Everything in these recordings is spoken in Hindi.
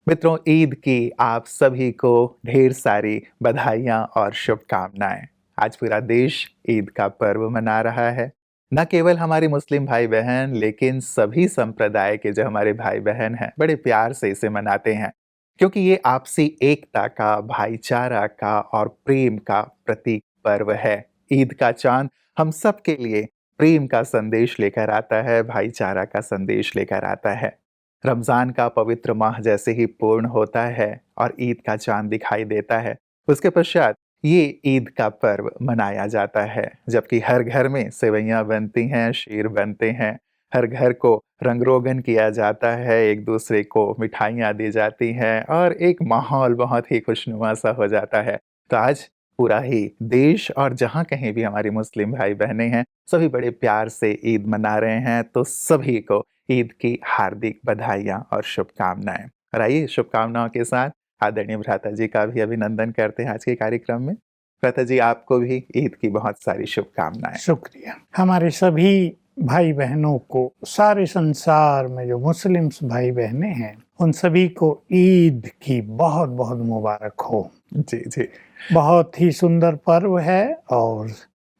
मित्रों, ईद की आप सभी को ढेर सारी बधाइयाँ और शुभकामनाएँ। आज पूरा देश ईद का पर्व मना रहा है। न केवल हमारे मुस्लिम भाई-बहन लेकिन सभी संप्रदाय के जो हमारे भाई-बहन हैं, बड़े प्यार से इसे मनाते हैं। क्योंकि ये आपसी एकता का, भाईचारा का और प्रेम का प्रतीक पर्व है। ईद का चाँद हम सबके लिए प्रेम का संदेश लेकर आता है, भाईचारा का संदेश लेकर आता है। रमज़ान का पवित्र माह जैसे ही पूर्ण होता है और ईद का चाँद दिखाई देता है, उसके पश्चात ये ईद का पर्व मनाया जाता है। जबकि हर घर में सेवइयाँ बनती हैं, शीर बनते हैं, हर घर को रंग-रोगन किया जाता है, एक-दूसरे को मिठाइयाँ दी जाती हैं और एक माहौल बहुत ही खुशनुमा सा हो जाता है। तो आज पूरा ही देश और जहाँ कहीं भी हमारे मुस्लिम भाई-बहनें हैं, सभी बड़े प्यार से ईद मना रहे हैं, तो सभी को ईद की हार्दिक बधाइयाँ और शुभकामनाएँ। और आइए शुभकामनाओं के साथ आदरणीय भ्राता जी का भी अभिनंदन करते हैं आज के कार्यक्रम में। भ्राता जी, आपको भी ईद की बहुत सारी शुभकामनाएँ। शुक्रिया। हमारे सभी भाई बहनों को, सारे संसार में जो मुस्लिम्स भाई बहनें हैं, उन सभी को ईद की बहुत बहुत मुबारक हो। जी, जी। बहुत ही सुंदर पर्व है और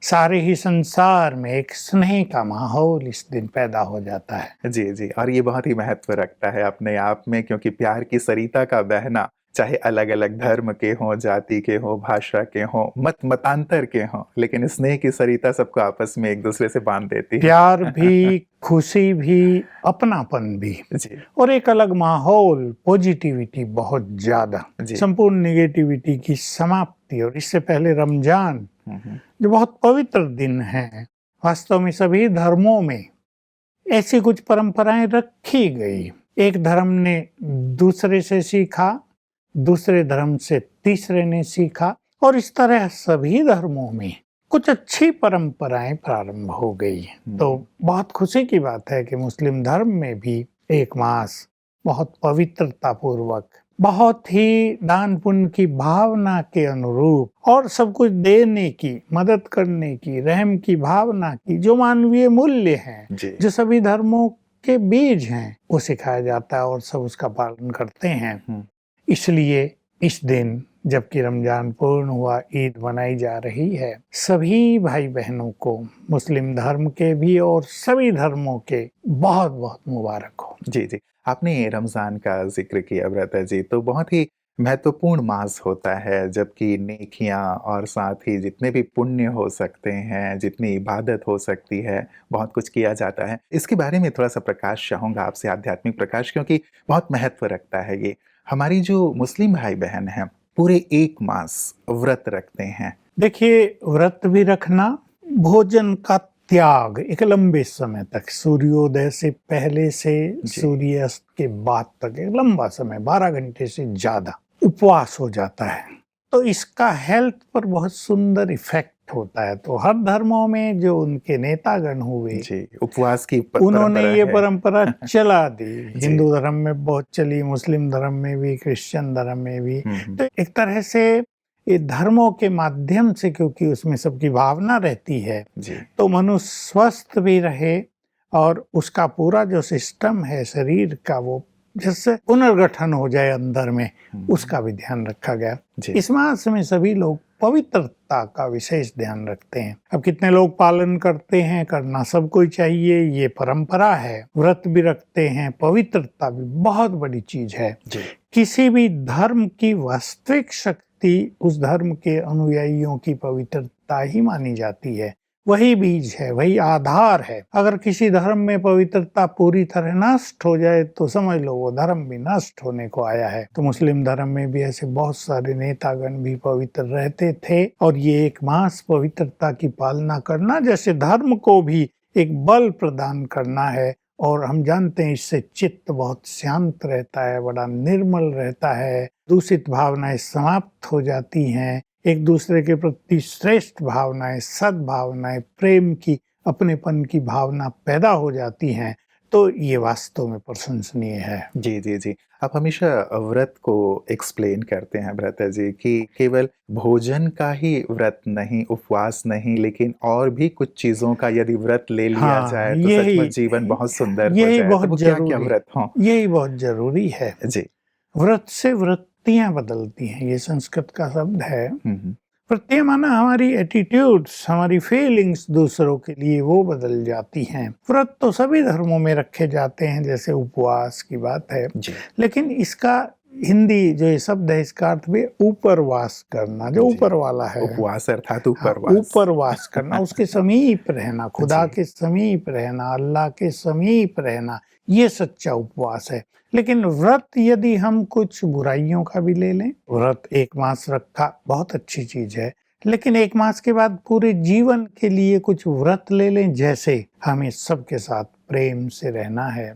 सारे ही संसार में एक स्नेह का माहौल इस दिन पैदा हो जाता है। जी, जी। और ये बहुत ही महत्व रखता है अपने आप में, क्योंकि प्यार की सरिता का बहना चाहे अलग-अलग धर्म के हों, जाति के हों, भाषा के हों, मतांतर के हों, लेकिन स्नेह की सरिता सबको आपस में एक-दूसरे से बाँध देती है। प्यार भी, खुशी भी, अपनापन भी जी, और एक अलग माहौल, पॉजिटिविटी बहुत ज्यादा, जी। संपूर्ण नेगेटिविटी की समाप्ति। और इससे पहले रमजान हुँ, हुँ। जो बहुत पवित्र दिन है, वास्तव में सभी धर्मों में ऐसी कुछ परंपराएं रखी गई। एक धर्म ने दूसरे से सीखा, दूसरे धर्म से तीसरे ने सीखा और इस तरह सभी धर्मों में कुछ अच्छी परंपराएं प्रारंभ हो गई। तो बहुत खुशी की बात है कि मुस्लिम धर्म में भी एक मास बहुत पवित्रता पूर्वक, बहुत ही दान पुण्य की भावना के अनुरूप और सब कुछ देने की, मदद करने की, रहम की भावना की, जो मानवीय मूल्य हैं, जी। जो सभी धर्मों के बीज हैं, वो सिखाया जाता है और सब उसका पालन करते हैं। हुँ। इसलिए इस दिन जबकि रमजान पूर्ण हुआ, ईद मनाई जा रही है, सभी भाई बहनों को, मुस्लिम धर्म के भी और सभी धर्मों के, बहुत बहुत मुबारक हो। जी, जी। आपने रमज़ान का ज़िक्र किया भ्राता जी, तो बहुत ही महत्वपूर्ण मास होता है, जबकि नेकियां और साथ ही जितने भी पुण्य हो सकते हैं, जितनी इबादत हो सकती है, बहुत कुछ किया जाता है। इसके बारे में थोड़ा-सा प्रकाश चाहूँगा आपसे, आध्यात्मिक प्रकाश, क्योंकि बहुत महत्व रखता है ये। हमारी जो मुस्लिम भाई-बहन हैं, पूरे 1 मास व्रत रखते हैं। देखिए, व्रत भी रखना, भोजन का त्याग एक लंबे समय तक, सूर्योदय से पहले से जी। सूर्यास्त के बाद तक एक लंबा समय, 12 घंटे से ज्यादा उपवास हो जाता है। तो इसका हेल्थ पर बहुत सुंदर इफेक्ट होता है। तो हर धर्मों में जो उनके नेतागण हुए, जी, उपवास की उन्होंने परंपरा ये है। परंपरा चला दी। जी। हिंदू धर्म में बहुत चली, मुस्लिम धर्म में भी, क्रिश्चियन धर्म में भी। हुँ, हुँ। तो एक तरह से ये धर्मों के माध्यम से, क्योंकि उसमें सबकी भावना रहती है, जी। तो मनुष्य स्वस्थ भी रहे और उसका पूरा जो सिस्टम है शरीर का, वो जिससे पुनर्गठन हो जाए अंदर में, उसका भी ध्यान रखा गया। जी। इस मास में सभी लोग पवित्रता का विशेष ध्यान रखते हैं। अब कितने लोग पालन करते हैं, करना सबको ही चाहिए, ये परंपरा है। व्रत भी रखते हैं, पवित्रता भी बहुत बड़ी चीज है। जी। किसी भी धर्म की वास्तविक शक्ति उस धर्म के अनुयायियों की पवित्रता ही मानी जाती है। वही बीज है, वही आधार है। अगर किसी धर्म में पवित्रता पूरी तरह नष्ट हो जाए तो समझ लो वो धर्म भी नष्ट होने को आया है। तो मुस्लिम धर्म में भी ऐसे बहुत सारे नेतागण भी पवित्र रहते थे और ये एक मास पवित्रता की पालना करना जैसे धर्म को भी एक बल प्रदान करना है। और हम जानते हैं इससे चित्त बहुत शांत रहता है, बड़ा निर्मल रहता है, दूषित भावनाएं समाप्त हो जाती हैं, एक दूसरे के प्रति श्रेष्ठ भावनाएं, सद्भावनाएं, प्रेम की, अपनेपन की भावना पैदा हो जाती हैं। तो ये वास्तव में प्रशंसनीय है। जी, जी, जी। आप हमेशा व्रत को एक्सप्लेन करते हैं भ्राता जी कि केवल भोजन का ही व्रत नहीं, उपवास नहीं, लेकिन और भी कुछ चीज़ों का यदि व्रत ले लिया हाँ, जाए तो सचमुच जीवन बहुत सुंदर हो यही जाए। तो बहुत वो क्या-क्या जरूरी, व्रत हों? यही बहुत जरूरी है। जी। व्रत से वृत्तियां बदलती हैं, ये संस्कृत का शब्द है। हम्म। वृत्तियां माना हमारी एटीट्यूड्स, हमारी फीलिंग्स दूसरों के लिए वो बदल जाती हैं। व्रत तो सभी धर्मों में रखे जाते हैं, जैसे उपवास की बात है, जी लेकिन इसका हिंदी जो ये शब्द है इसका अर्थ भी ऊपरवास करना, जो जी। ऊपर वाला है। उपवास अर्थात हाँ, ऊपरवास। ऊपरवास करना, उसके समीप रहना, खुदा जी के समीप रहना, अल्लाह के समीप रहना, ये सच्चा उपवास है। लेकिन व्रत यदि हम कुछ बुराइयों का भी ले लें, व्रत 1 मास रखा बहुत अच्छी चीज है, लेकिन 1 मास के बाद पूरे जीवन के लिए कुछ व्रत ले लें, जैसे हमें सबके साथ प्रेम से रहना है,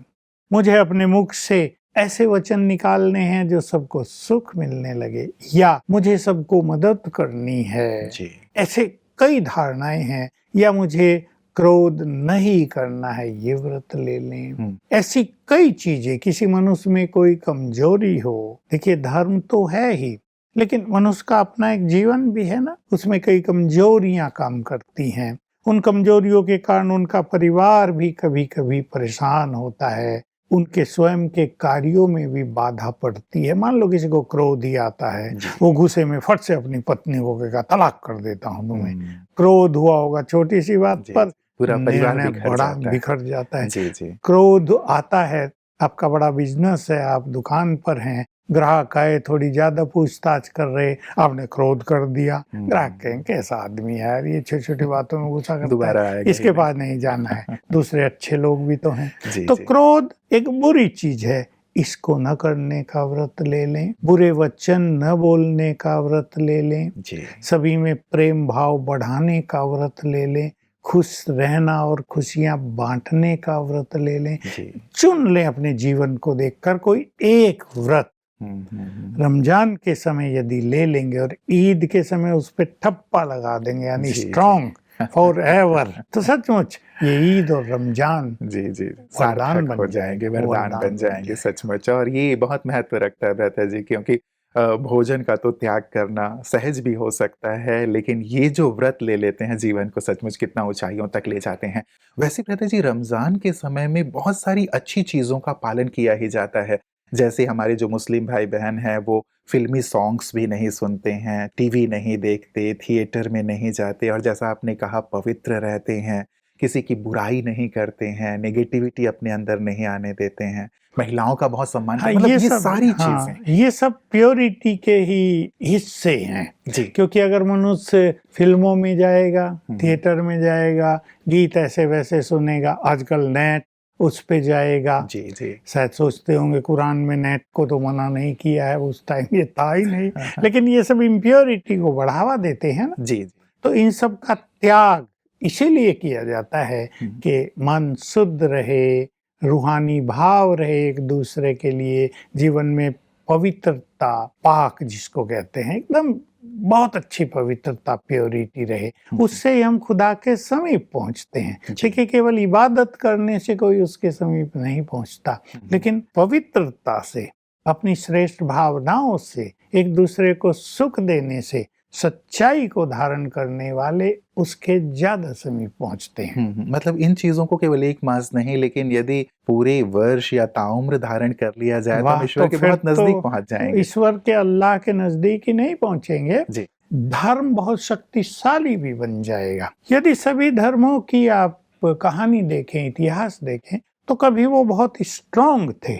मुझे अपने मुख से ऐसे वचन निकालने हैं जो सबको सुख मिलने लगे, या मुझे सबको मदद करनी है, जी। ऐसे कई धारणाएं हैं, या मुझे क्रोध नहीं करना है, ये व्रत ले लें। ऐसी कई चीजें, किसी मनुष्य में कोई कमजोरी हो, देखिए धर्म तो है ही, लेकिन मनुष्य का अपना एक जीवन भी है ना, उसमें कई कमजोरियां काम करती हैं। उन कमजोरियों के कारण उनका परिवार भी कभी कभी परेशान होता है, उनके स्वयं के कार्यों में भी बाधा पड़ती है। मान लो किसी को क्रोध ही आता है, वो गुस्से में फट से अपनी पत्नी को कहेगा तलाक कर देता हूँ तुम्हें। क्रोध हुआ होगा छोटी सी बात जी, पर, पूरा परिवार निर्णय बिखर बड़ा जाता है। बिखर जाता है। जी जी। क्रोध आता है, आपका बड़ा बिजनेस है, आप दुकान पर हैं, ग्राहक आए थोड़ी ज्यादा पूछताछ कर रहे, आपने क्रोध कर दिया, ग्राहक कहें कैसा आदमी है यार, ये छोटी छोटी बातों में गुस्सा करता दोबारा है, आएगा इसके ही नहीं। पास नहीं जाना है, दूसरे अच्छे लोग भी तो हैं। जी तो जी। क्रोध एक बुरी चीज है, इसको न करने का व्रत ले लें, बुरे वचन न बोलने का व्रत ले लें, जी सभी में प्रेम भाव बढ़ाने का व्रत ले लें, खुश रहना और खुशियां बांटने का व्रत ले लें। जी। चुन लें अपने जीवन को देखकर कोई एक व्रत। रमजान के समय यदि ले लेंगे और ईद के समय उस पे ठप्पा लगा देंगे, यानी जी, जी। स्ट्रॉन्ग फॉर एवर, तो सचमुच ये ईद और रमजान जी जी वरदान सार्थक हो बन जाएंगे, जाएंगे, वरदान बन जाएंगे सचमुच। और ये बहुत महत्व रखता है भ्राता जी, क्योंकि भोजन का तो त्याग करना सहज भी हो सकता है, लेकिन ये जो व्रत ले लेते हैं जीवन को सचमुच कितना ऊंचाइयों तक ले जाते हैं। वैसे भ्राता जी, रमजान के समय में बहुत सारी अच्छी चीजों का पालन किया ही जाता है। जैसे हमारे जो मुस्लिम भाई बहन हैं वो फिल्मी सॉन्ग्स भी नहीं सुनते हैं, टीवी नहीं देखते, थिएटर में नहीं जाते, और जैसा आपने कहा पवित्र रहते हैं, किसी की बुराई नहीं करते हैं, नेगेटिविटी अपने अंदर नहीं आने देते हैं, महिलाओं का बहुत सम्मान हाँ, करते हैं, मतलब ये सब, सारी हाँ, चीजें। ये सब प्योरिटी के ही हिस्से हैं। जी। क्योंकि अगर मनुष्य फिल्मों में जाएगा, थिएटर में जाएगा, गीत ऐसे वैसे सुनेगा, आजकल नेट उस पे जाएगा, जी जी। शायद सोचते होंगे कुरान में नेट को तो मना नहीं किया है, उस टाइम ये था ही नहीं, लेकिन ये सब इम्प्योरिटी को बढ़ावा देते हैं ना। जी जी। तो इन सब का त्याग इसीलिए किया जाता है कि मन शुद्ध रहे, रूहानी भाव रहे, एक दूसरे के लिए जीवन में पवित्रता, पाक जिसको कहते हैं, एकदम बहुत अच्छी पवित्रता, प्योरिटी रहे, उससे ही हम खुदा के समीप पहुंचते हैं। देखिए केवल इबादत करने से कोई उसके समीप नहीं पहुंचता, लेकिन पवित्रता से, अपनी श्रेष्ठ भावनाओं से, एक दूसरे को सुख देने से, सच्चाई को धारण करने वाले उसके ज्यादा समीप पहुंचते हैं। मतलब इन चीजों को केवल 1 मास नहीं, लेकिन यदि पूरे वर्ष या ताउम्र धारण कर लिया जाए तो हम ईश्वर के बहुत नजदीक पहुंच जाएंगे। ईश्वर के, अल्लाह के नजदीक ही नहीं पहुंचेंगे, जी। धर्म बहुत शक्तिशाली भी बन जाएगा। यदि सभी धर्मों की आप कहानी देखें, इतिहास देखें, तो कभी वो बहुत स्ट्रॉन्ग थे।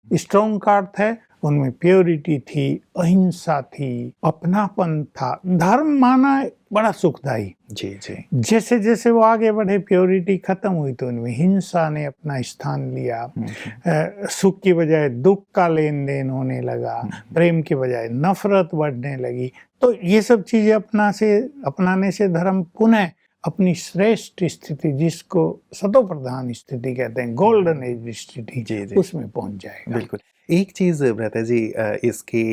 स्ट्रॉन्ग का अर्थ है उनमें प्योरिटी थी, अहिंसा थी, अपनापन था, धर्म माना बड़ा सुखदायी। जी जी। जैसे जैसे वो आगे बढ़े, प्योरिटी खत्म हुई तो उनमें हिंसा ने अपना स्थान लिया, सुख की बजाय दुख का लेन देन होने लगा, प्रेम की बजाय नफरत बढ़ने लगी। तो ये सब चीजें अपनाने से धर्म पुनः अपनी श्रेष्ठ स्थिति, जिसको सतो प्रधान स्थिति कहते हैं, गोल्डन एज स्थिति, उसमें पहुंच जाएगा। बिल्कुल। एक चीज भ्राता जी, इसके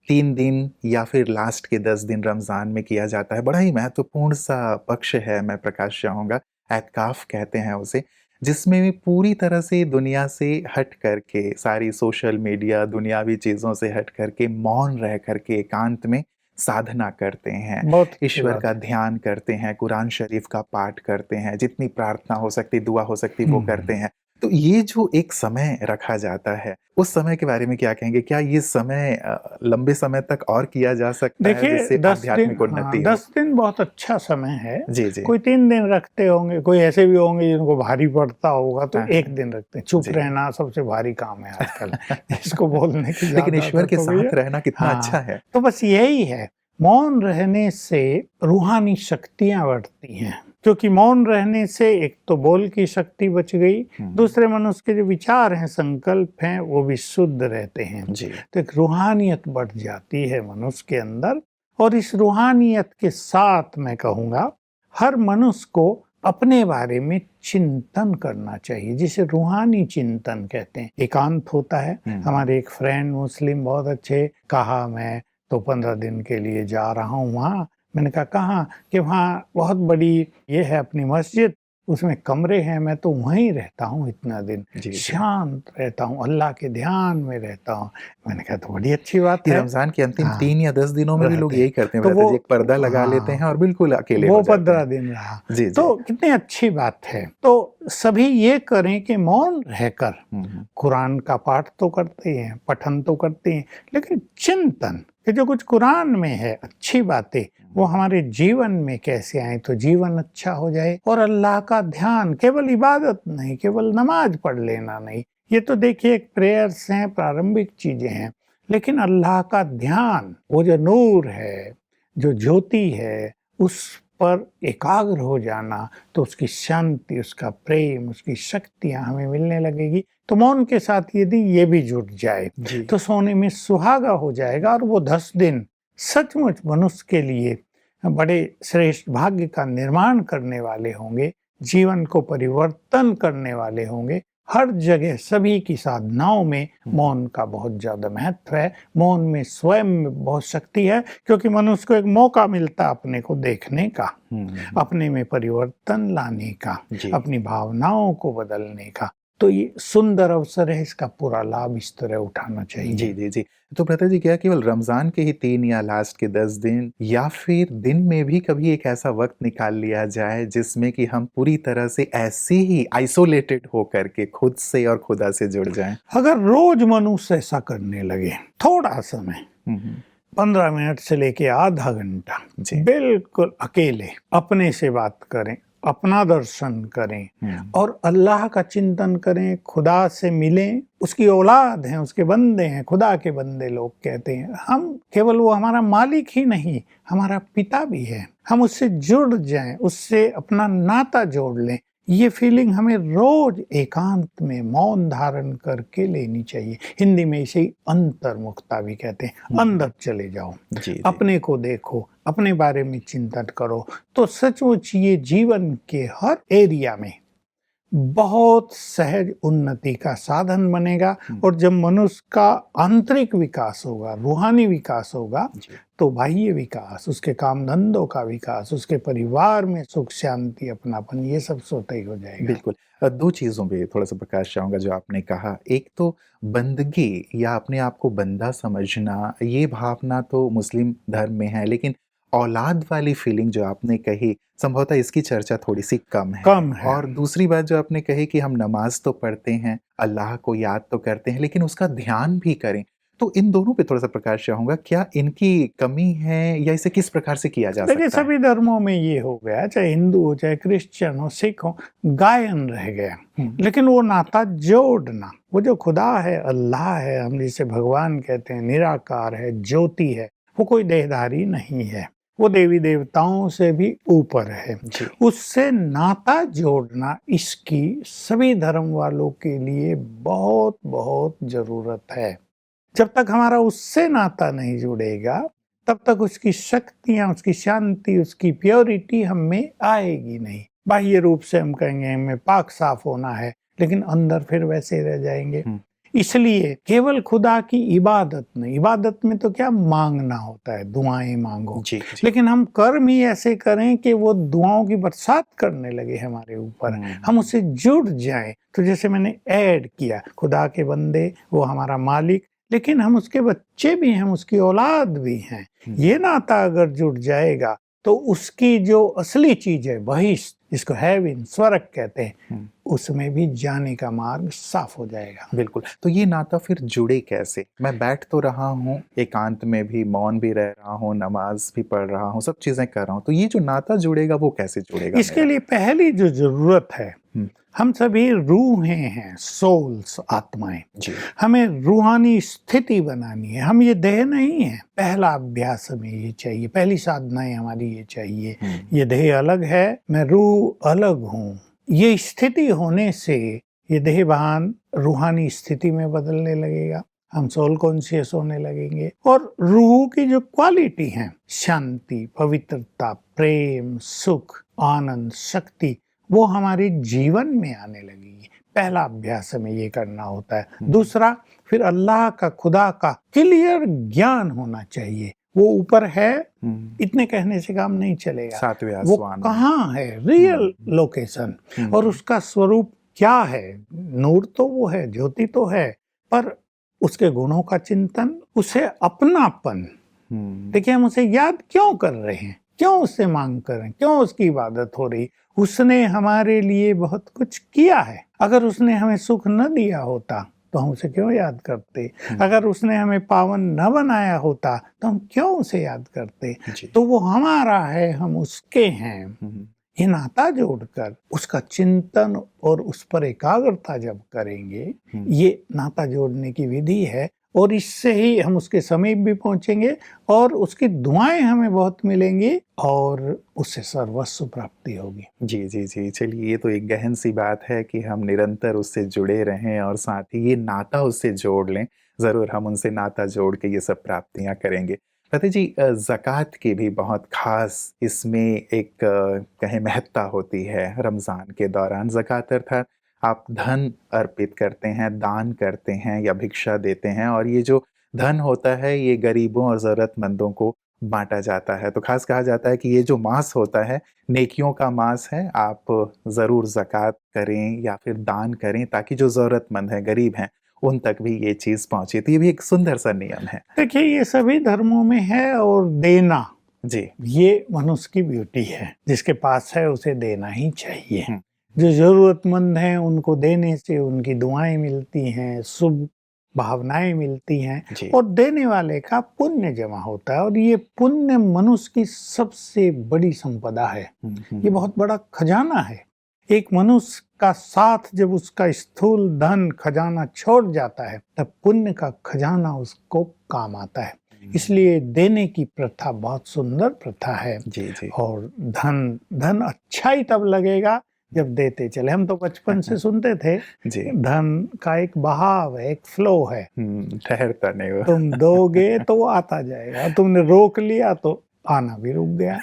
3 दिन या फिर लास्ट के 10 दिन रमजान में किया जाता है, बड़ा ही महत्वपूर्ण सा पक्ष है, मैं प्रकाश चाहूंगा, एतकाफ कहते हैं उसे, जिसमें पूरी तरह से दुनिया से हट करके, सारी सोशल मीडिया दुनियावी चीजों से हट करके, मौन रह करके एकांत में साधना करते हैं, ईश्वर का ध्यान करते हैं, कुरान शरीफ का पाठ करते हैं, जितनी प्रार्थना हो सकती, दुआ हो सकती वो करते हैं। तो ये जो एक समय रखा जाता है, उस समय के बारे में क्या कहेंगे? क्या ये समय लंबे समय तक और किया जा सकता है देखिए जिससे 10 दिन, आध्यात्मिक हाँ, उन्नति हो? 10 दिन बहुत अच्छा समय है। जी, जी। कोई 3 दिन रखते होंगे, कोई ऐसे भी होंगे जिनको भारी पड़ता होगा तो हाँ, हाँ। 1 दिन रखते हैं। चुप जी। रहना सबसे भारी काम है आजकल। इसको बोलने की लेकिन ज़्यादा ईश्वर आदत के हो गई है। साथ रहना कितना अच्छा हाँ, है। तो बस यही है, मौन रहने से रूहानी शक्तियाँ बढ़ती हैं। क्योंकि मौन रहने से एक तो बोल की शक्ति बच गई, दूसरे मनुष्य के जो विचार हैं, संकल्प हैं, वो भी शुद्ध रहते हैं। जी। तो एक रूहानियत बढ़ जाती है मनुष्य के अंदर, और इस रूहानियत के साथ मैं कहूँगा हर मनुष्य को अपने बारे में चिंतन करना चाहिए, जिसे रूहानी चिंतन कहते हैं। एकांत होता है। हमारे एक फ्रेंड मुस्लिम बहुत अच्छे, कहा मैं तो 15 दिन के लिए जा रहा हूँ वहाँ। मैंने कहा कहाँ? कि वहाँ बहुत बड़ी ये है अपनी मस्जिद, उसमें कमरे हैं, मैं तो वहीं रहता हूँ इतना दिन, जी, जी। शांत रहता हूँ, अल्लाह के ध्यान में रहता हूँ। मैंने कहा तो बड़ी अच्छी बात ये है। रमज़ान के अंतिम हाँ, 3 या 10 दिनों में भी लोग रहते हैं। यही करते हैं तो भ्राता वो जी, एक पर्दा लगा लेते हैं हाँ, और बिल्कुल अकेले वो हो जाते 15 हैं। दिन रहा। जी, जी। तो कितनी अच्छी बात है। तो सभी ये करें कि मौन रहकर कुरान का पाठ तो करते हैं, पठन तो करते हैं, लेकिन चिंतन कि जो कुछ कुरान में है अच्छी बातें, वो हमारे जीवन में कैसे आए तो जीवन अच्छा हो जाए। और अल्लाह का ध्यान, केवल इबादत नहीं, केवल नमाज पढ़ लेना नहीं, ये तो देखिए एक प्रेयर्स हैं, प्रारंभिक चीजें हैं, लेकिन अल्लाह का ध्यान, वो जो नूर है, जो ज्योति है, उस पर एकाग्र हो जाना, तो उसकी शांति, उसका प्रेम, उसकी शक्तियां हमें मिलने लगेगी। तो मौन के साथ यदि ये भी जुट जाए जी। तो सोने में सुहागा हो जाएगा, और वो 10 दिन सचमुच मनुष्य के लिए बड़े श्रेष्ठ भाग्य का निर्माण करने वाले होंगे, जीवन को परिवर्तन करने वाले होंगे। हर जगह सभी की साधनाओं में मौन का बहुत ज्यादा महत्व है। मौन में स्वयं में बहुत शक्ति है, क्योंकि मनुष्य को एक मौका मिलता अपने को देखने का, अपने में परिवर्तन लाने का, जी। अपनी भावनाओं को बदलने का। तो ये सुंदर अवसर है, इसका पूरा लाभ इस तरह उठाना चाहिए। जी, जी, जी। तो भ्राता जी, क्या केवल रमज़ान के ही 3 या लास्ट के 10 दिन, या फिर दिन में भी कभी एक ऐसा वक़्त निकाल लिया जाए जिसमें कि हम पूरी तरह से ऐसे ही आइसोलेटेड होकर के खुद से और खुदा से जुड़ जाएँ? अगर रोज मनुष्य ऐसा करने लगे, थोड़ा समय, 15 मिनट से लेके आधा घंटा, जी। बिल्कुल अकेले अपने से बात करें, अपना दर्शन करें और अल्लाह का चिंतन करें, खुदा से मिलें। उसकी औलाद हैं, उसके बंदे हैं, खुदा के बंदे लोग कहते हैं। हम केवल, वो हमारा मालिक ही नहीं, हमारा पिता भी है। हम उससे जुड़ जाएं, उससे अपना नाता जोड़ लें। ये फीलिंग हमें रोज एकांत में मौन धारण करके लेनी चाहिए। हिंदी में इसे अंतर्मुखता भी कहते हैं। अंदर चले जाओ, जी, जी। अपने को देखो, अपने बारे में चिंतन करो, तो सचमुच ये जीवन के हर एरिया में बहुत सहज उन्नति का साधन बनेगा। और जब मनुष्य का आंतरिक विकास होगा, रूहानी विकास होगा, तो बाह्य विकास, उसके काम धंधों का विकास, उसके परिवार में सुख शांति अपनापन, ये सब स्वतः ही हो जाएगा। बिल्कुल। 2 चीज़ों पे थोड़ा-सा प्रकाश चाहूँगा जो आपने कहा। एक तो बंदगी या अपने आप को बंदा समझना, ये भावना तो मुस्लिम धर्म में है, लेकिन औलाद वाली फीलिंग जो आपने कही, संभवतः इसकी चर्चा थोड़ी-सी कम है। कम है। और दूसरी बात जो आपने कही कि हम नमाज़ तो पढ़ते हैं, अल्लाह को याद तो करते हैं, लेकिन उसका ध्यान भी करें। तो इन दोनों पे थोड़ा-सा प्रकाश चाहूँगा, क्या इनकी कमी है या इसे किस प्रकार से किया जा देखिए, सकता है? सभी धर्मों में ये हो गया, चाहे हिंदू हो, चाहे क्रिश्चियन हो, सिख हो, गायन रह गया। लेकिन वो नाता जोड़ना, वो जो खुदा है, अल्लाह है, हम जिसे भगवान कहते हैं, निराकार है, ज्योति है, वो कोई देहधारी नहीं है, वो देवी देवताओं से भी ऊपर है। उससे नाता जोड़ना, इसकी सभी धर्म वालों के लिए बहुत बहुत जरूरत है। जब तक हमारा उससे नाता नहीं जुड़ेगा, तब तक उसकी शक्तियां, उसकी शांति, उसकी प्योरिटी हम में आएगी नहीं। बाह्य रूप से हम कहेंगे हमें पाक साफ होना है, लेकिन अंदर फिर वैसे रह जाएंगे। इसलिए केवल खुदा की इबादत नहीं, इबादत में तो क्या मांगना होता है, दुआएं मांगो, लेकिन हम कर्म ही ऐसे करें कि वो दुआओं की बरसात करने लगे हमारे ऊपर, हम उससे जुड़ जाएं। तो जैसे मैंने ऐड किया, खुदा के बंदे, वो हमारा मालिक, लेकिन हम उसके बच्चे भी हैं, उसकी औलाद भी हैं। ये नाता अगर जुड़ जाएगा तो उसकी जो असली चीज है, बहिष्ठ, जिसको हेवन, स्वर्ग कहते हैं, उसमें भी जाने का मार्ग साफ हो जाएगा। बिल्कुल, तो ये नाता फिर जुड़े कैसे? मैं बैठ तो रहा हूँ, एकांत में भी, मौन भी रह रहा हूँ, नमाज़ भी पढ़ रहा हूँ, सब चीज़ें कर रहा हूँ, तो ये जो नाता जुड़ेगा वो कैसे जुड़ेगा इसके मेरा? लिए पहली जो ज़रूरत है, हुँ, हम सभी रूहें हैं, सोल्स, आत्माएँ। जी। हमें रूहानी स्थिति बनानी है, हम ये देह नहीं है। पहला अभ्यास हमें ये चाहिए, पहली साधनाएँ हमारी ये चाहिए। हुँ, ये देह अलग है, मैं रूह अलग हूँ। ये स्थिति होने से ये देहभान रूहानी स्थिति में बदलने लगेगा, हम सोल कॉन्शियस होने लगेंगे और रूह की जो क्वालिटी है, शांति, पवित्रता, प्रेम, सुख, आनंद, शक्ति, वो हमारे जीवन में आने लगेगी। पहला अभ्यास हमें ये करना होता है। दूसरा, फिर अल्लाह का, खुदा का क्लियर ज्ञान होना चाहिए। वो ऊपर है, हुँ, इतने कहने से काम नहीं चलेगा। 7वें वो आसमान में। कहाँ है, रियल लोकेशन, और उसका स्वरूप क्या है। नूर तो वो है, ज्योति तो है, पर उसके गुणों का चिंतन, उसे अपनापन। हुँ, देखिए, हम उसे याद क्यों कर रहे हैं, क्यों उससे मांग कर रहे हैं, क्यों उसकी इबादत हो रही। उसने हमारे लिए बहुत कुछ किया है। अगर उसने हमें सुख न दिया होता तो हम उसे क्यों याद करते। अगर उसने हमें पावन न बनाया होता तो हम क्यों उसे याद करते। जी। तो वो हमारा है, हम उसके हैं। हुँ, ये नाता जोड़कर उसका चिंतन और उस पर एकाग्रता जब करेंगे, हुँ। ये नाता जोड़ने की विधि है, और इससे ही हम उसके समीप भी पहुंचेंगे और उसकी दुआएं हमें बहुत मिलेंगी और उससे सर्वस्व प्राप्ति होगी। जी, जी, जी। चलिए, ये तो एक गहन सी बात है कि हम निरंतर उससे जुड़े रहें और साथ ही ये नाता उससे जोड़ लें। ज़रूर हम उनसे नाता जोड़ के ये सब प्राप्तियाँ करेंगे। फ़तेह जी, ज़कात की भी बहुत ख़ास इसमें एक कहें महत्ता होती है रमज़ान के दौरान। ज़कात अर्थात आप धन अर्पित करते हैं, दान करते हैं या भिक्षा देते हैं और ये जो धन होता है ये गरीबों और ज़रूरतमंदों को बाँटा जाता है। तो ख़ास कहा जाता है कि ये जो मास होता है नेकियों का मास है, आप ज़रूर ज़कात करें या फिर दान करें ताकि जो ज़रूरतमंद हैं, गरीब हैं, उन तक भी ये चीज़ पहुँचे। तो ये भी एक सुंदर-सा नियम है। देखिए, ये सभी धर्मों में है, और देना, जी। ये मनुष्य की ब्यूटी है। जिसके पास है उसे देना ही चाहिए। हुँ, जो जरूरतमंद हैं उनको देने से उनकी दुआएं मिलती हैं, शुभ भावनाएं मिलती हैं, जी। और देने वाले का पुण्य जमा होता है, और ये पुण्य मनुष्य की सबसे बड़ी संपदा है। हुँ, हुँ। ये बहुत बड़ा खजाना है। एक मनुष्य का साथ जब उसका स्थूल धन खजाना छोड़ जाता है, तब पुण्य का खजाना उसको काम आता है। इसलिए देने की प्रथा बहुत सुंदर प्रथा है। जी, जी। और धन धन अच्छा ही तब लगेगा जब देते चले। हम तो बचपन से सुनते थे, जी। धन का एक बहाव है, एक फ्लो है। ठहरता नहीं वो। तुम दोगे तो वो आता जाएगा, तुमने रोक लिया तो आना भी रुक गया।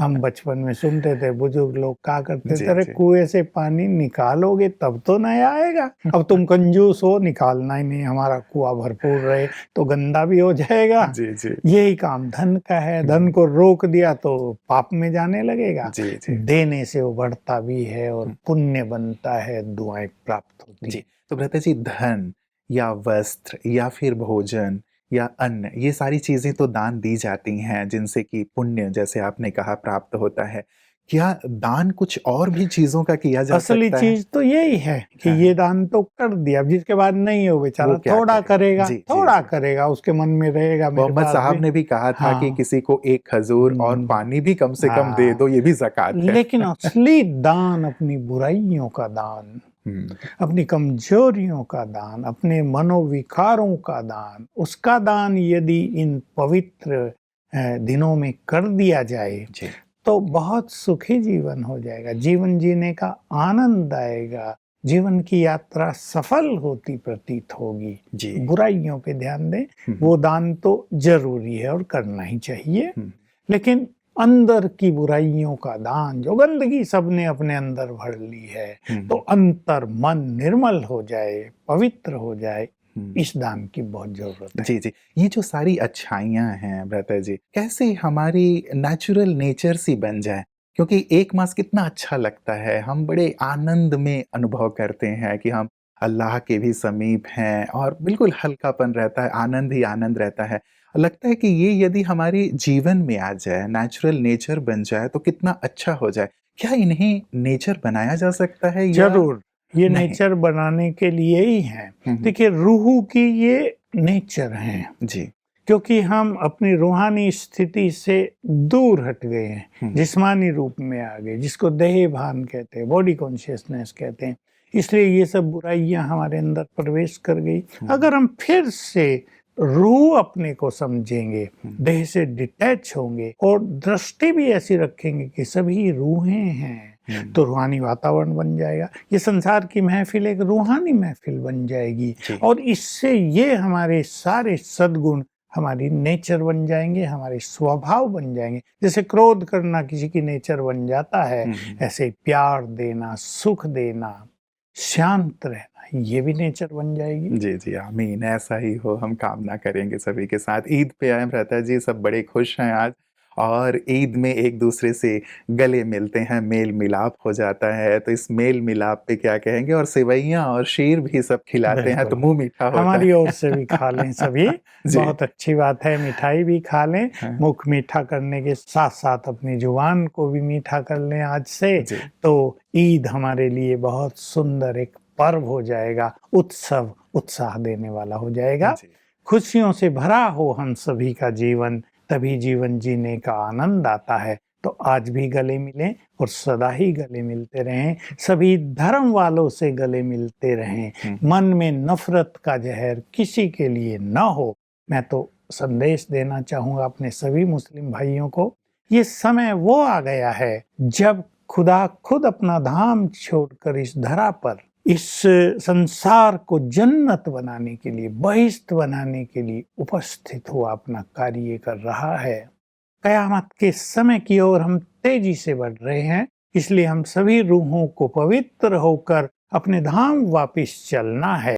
हम बचपन में सुनते थे, बुजुर्ग लोग कहा करते जी, थे, अरे जी। कुएं से पानी निकालोगे तब तो नया आएगा। अब तुम कंजूस हो, निकालना ही नहीं, हमारा कुआं भरपूर रहे तो गंदा भी हो जाएगा। जी, जी। यही काम धन का है। धन को रोक दिया तो पाप में जाने लगेगा। जी, जी। देने से वो बढ़ता भी है और पुण्य बनता है, दुआएं प्राप्त होती जी। है। तो भ्राता जी, धन या वस्त्र या फिर भोजन या अन्न, ये सारी चीज़ें तो दान दी जाती हैं जिनसे कि पुण्य जैसे आपने कहा प्राप्त होता है। क्या दान कुछ और भी चीज़ों का किया जा असली सकता है? चीज तो यही है कि हाँ, ये हाँ। दान तो कर दिया, अब जिसके बाद नहीं हो वो बेचारा क्या थोड़ा करे? करेगा, जी, जी, थोड़ा जी। करेगा, उसके मन में रहेगा मेरे मोहम्मद पास साहब भी। ने भी कहा था कि हाँ। किसी को 1 खजूर और पानी भी कम से कम दे हाँ। दो, ये भी ज़कात है। लेकिन असली दान अपनी बुराइयों का दान, हुँ, अपनी कमजोरियों का दान, अपने मनोविकारों का दान, उसका दान यदि इन पवित्र दिनों में कर दिया जाए जी। तो बहुत सुखी जीवन हो जाएगा। जीवन जीने का आनंद आएगा, जीवन की यात्रा सफल होती प्रतीत होगी। जी। बुराइयों पे ध्यान दें, हुँ, वो दान तो जरूरी है और करना ही चाहिए, हुँ। लेकिन अंदर की बुराइयों का दान, जो गंदगी सबने अपने अंदर भर ली है, हुँ, तो अंतर मन निर्मल हो जाए, पवित्र हो जाए, हुँ। इस दान की बहुत जरूरत है। जी, जी। ये जो सारी अच्छाइयाँ हैं भ्राता जी, कैसे हमारी नेचुरल नेचर सी बन जाए? क्योंकि एक मास कितना अच्छा लगता है, हम बड़े आनंद में अनुभव करते हैं कि हम अल्लाह के भी समीप हैं और बिल्कुल हल्कापन रहता है, आनंद ही आनंद रहता है। लगता है कि ये यदि हमारे जीवन में आ जाए, नेचुरल नेचर बन जाए तो कितना अच्छा हो जाए। क्या इन्हें नेचर बनाया जा सकता है या जरूर, ये नहीं? नेचर बनाने के लिए ही है। हम्म, देखिए, रूह की ये नेचर है, जी। क्योंकि हम अपनी रूहानी स्थिति से दूर हट गए हैं, हम्म, जिस्मानी रूप में आ गए, जिसको देह भान कहते हैं, बॉडी कॉन्शियसनेस कहते हैं। इसलिए ये सब बुराइयां हमारे अंदर प्रवेश कर गई। अगर हम फिर से रूह अपने को समझेंगे, देह से डिटैच होंगे और दृष्टि भी ऐसी रखेंगे कि सभी रूहें हैं, तो रूहानी वातावरण बन जाएगा। ये संसार की महफिल एक रूहानी महफिल बन जाएगी जी। और इससे ये हमारे सारे सद्गुण हमारी नेचर बन जाएंगे, हमारे स्वभाव बन जाएंगे। जैसे क्रोध करना किसी की नेचर बन जाता है, ऐसे प्यार देना, सुख देना, शांत रहना, ये भी नेचर बन जाएगी। जी, जी, आमीन। ऐसा ही हो, हम कामना करेंगे सभी के साथ। ईद पे आए रहता जी, सब बड़े खुश हैं आज और ईद में एक दूसरे से गले मिलते हैं, मेल मिलाप हो जाता है। तो इस मेल मिलाप पे क्या कहेंगे? और सेवइयाँ और शीर भी सब खिलाते हैं, तो बिल्कुल, मुँह मीठा होता हमारी है। ओर से भी खा लें सभी, जी। बहुत अच्छी बात है। मिठाई भी खा लें, हाँ, मुख मीठा करने के साथ साथ अपनी जुबान को भी मीठा कर लें आज से। जी। तो ईद हमारे लिए बहुत सुंदर एक पर्व हो जाएगा, उत्सव, उत्साह देने वाला हो जाएगा। जी। खुशियों से भरा हो हम सभी का जीवन, तभी जीवन जीने का आनंद आता है। तो आज भी गले मिलें और सदा ही गले मिलते रहें, सभी धर्म वालों से गले मिलते रहें, मन में नफरत का जहर किसी के लिए न हो। मैं तो संदेश देना चाहूँगा अपने सभी मुस्लिम भाइयों को, ये समय वो आ गया है जब खुदा खुद अपना धाम छोड़कर इस धरा पर, इस संसार को जन्नत बनाने के लिए, बहिश्त बनाने के लिए उपस्थित हुआ अपना कार्य कर रहा है। कयामत के समय की ओर हम तेजी से बढ़ रहे हैं, इसलिए हम सभी रूहों को पवित्र होकर अपने धाम वापिस चलना है।